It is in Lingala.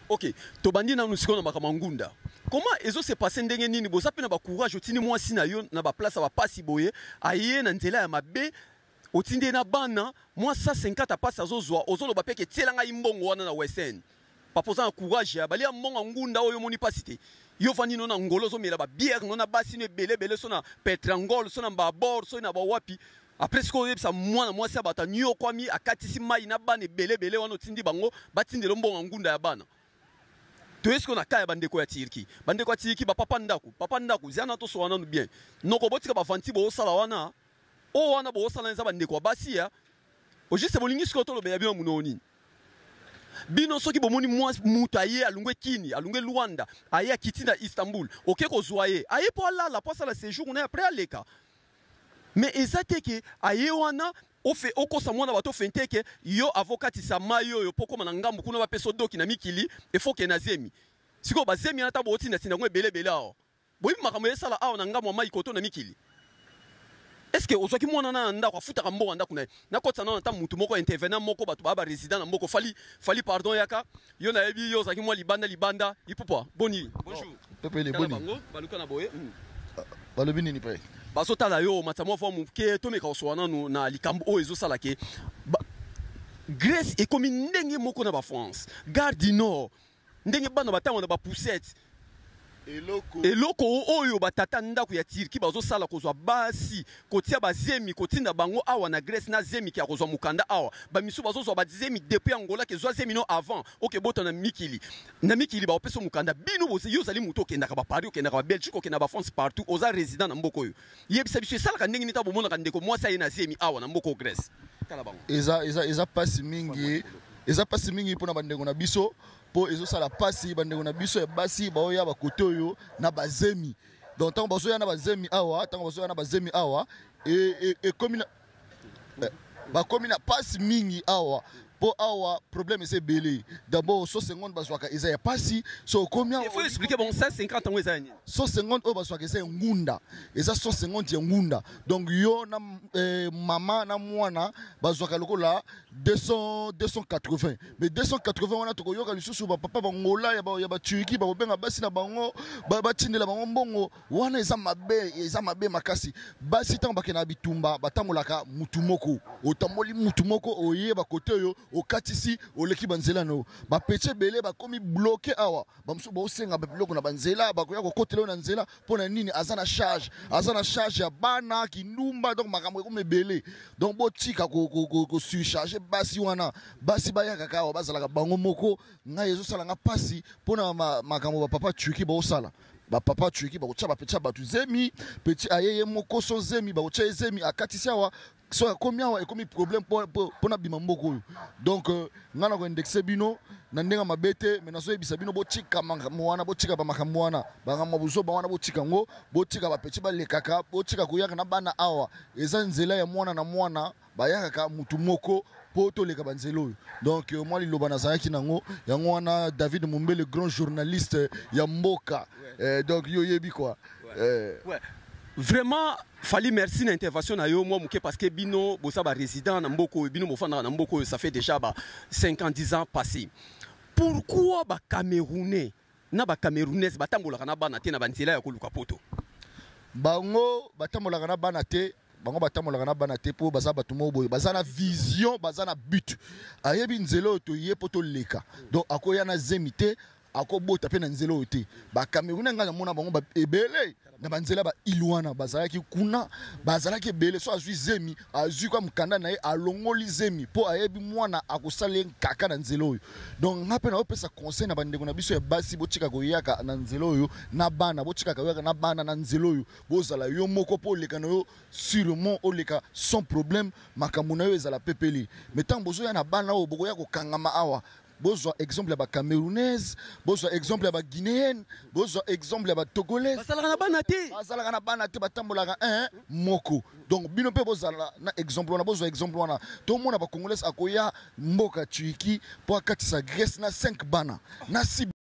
Ok, tobandi na nusiko na makamangunda. Comment ezo se passer ndenge nini boza pe na ba courage otini mwasi na yo na ba place ba pasi boye aye na nzela ya mabe otinde na bana moi 150 passe azozwa ozolo ba peke tielanga imbongo wana na wesen. Papoza na courage ya bali ya mbongo ngunda oyo moni pasite. Yo vani no na ngolo zo mela ba bière no na basi ne belé so na petrangol so na ba bord so na ba wapi. Après ce qu'on ça moi ça bata nyo kwami akatisi mai na bana belé wana otindi bango batinde lo mbongo ngunda ya bana. Tu es ce qu'on a kaya bandeko ya Turquie. Bandeko ya Turquie ba papa ndaku ziana to so wana no bien. Noko botika ba fanti bo sala wana. O wana bo sala nza bandeko basi ya. O juste bolingi sko to lo be bien munoni. Bino soki bomoni moi mutaye alungwe kini, alungwe Luanda, aye kitina Istanbul. OK ko zoaye. Aye po la po sala séjour on est après aleka. Mais ezate ke aye wana ofe okosa mwana bato fenteke yo avocati sa mayo yo poko manangambu kuna ba peso doki na mikili e foke na zemi siko ba zemi anata boti na sinangwe belebele awo boyi makambo esala awo na ngambu mai koto na mikili. Est-ce que ozwaki mwana na ndako afuta kambo ndako na kotsa na mutu moko intervenant moko bato ba résident na moko fali pardon yaka yo na yebi yo zaki mwa libanda ipupa boni bonjour pepe le boni baluka na boye balobi nini pe basota la yo matamo fo muke to meka oswana na likambo o ezo sala ke Grèce est comme ndenge moko na ba France Gare du Nord ndenge bana batango na ba poussette eloko oyo batata ndako ya Turquie bazo sala kozwa basi kotia bazemi kotinda bango awa na Grèce na zemi ki akozwa mukanda awa ba misu bazozwa ba zemi depuis Angola ke zwa zemi no avant OK bota na mikili ba opeso mukanda bino boze yo zali muto ke ndaka ba Paris ke ndaka ba Belgique ke na ba France partout oza résident na mboko yo yebisa biso sala ka ndenge nita bomona ka ndeko mwasa ye na zemi awa na mboko Grèce kala bango eza pasi mingi pona bandeko na biso po ezo sala pasi bandeko na biso ya basi ba oya ba koto yo na bazemi donc tango baso ya na bazemi awa e komina ba komina pasi mingi awa po awa problème c'est belé d'abord 150 baswaka eza ya pasi so combien il faut expliquer bon 150 ans ezani 150 o baswaka eza ngunda eza 150 ya ngunda donc yo na mama na mwana baswaka lokola 280 mais 280 wana to yoka lisusu ba papa bangola ya ba Turquie ba benga basi na bango ba tindela bango mbongo wana eza mabe makasi basi tango bakena bitumba batamolaka mutumoko otamoli mutumoko oye ba kote yo okatisi oleki banzela no ba peche belé ba komi bloqué awa ba msu ba osenga ba biloko na banzela ba koya kokotela na nzela pona nini azana charge ya bana kinumba donc makambo ko mebele donc botika ko surcharger basi wana basi baya kaka bazalaka bango moko ngai ezo sala nga pasi pona makambo ba papa Turquie ba osala ba papa Turquie ba kocha ba pecha ba tu zemi petit ayeye moko so zemi ba kocha zemi akatisi awa so combien wa ekomi problème pona bima mboko donc ngana ko indexer bino na ndenga mabete mais nazo ebisa bino botika mwana botika ba makambo wana ba mabuzo ba wana botika ngo botika ba pechi ba lekaka botika kuyaka na bana awa eza nzela ya mwana na mwana bayaka mutu moko po to leka banzelo donc moi liloba nazaki nango yango wana David Mumbe le grand journaliste ya mboka donc yo yebi quoi ouais vraiment fali merci na intervention na yo moi muke parce que bino bosa ba résident na mboko bino mofanda na mboko ça fait déjà 50 ans passé. Pourquoi ba Camerounais na ba Camerounaises batambolaka na bana te na banzela ya koluka poto bango batambolaka na bana te bango batambolaka na bana te po baza batumo boye baza na vision baza na but ayebi nzelo to ye poto leka donc akoya na zemite akobota pe na nzelo ote ba Camerounais ngana mona bango ba ebele na banzela ba ilwana bazalaki kuna bazalaki ebele so azui zemi azui kwa mkanda na ye alongoli zemi po ayebi mwana akosale kaka na nzelo oyo donc ngape na opesa conseil na bandeko na biso ya basi botika koyaka na nzelo oyo na bana botika koyaka na bana na nzelo oyo bozala yo moko po leka na yo sûrement oleka sans problème makambo na yo ezala pepeli mais tant bozo ya na bana oyo bokoya kokangama awa bozwa exemple ya ba Camerounaise bozwa exemple ya ba Guinéenne bozwa exemple ya ba Togolaise basalaka na bana te batambolaka moko donc bino pe bozala na exemple wana bozwa exemple wana to mona ba Congolaise akoya mboka Turquie po akatisa Grèce na 5 bana na 6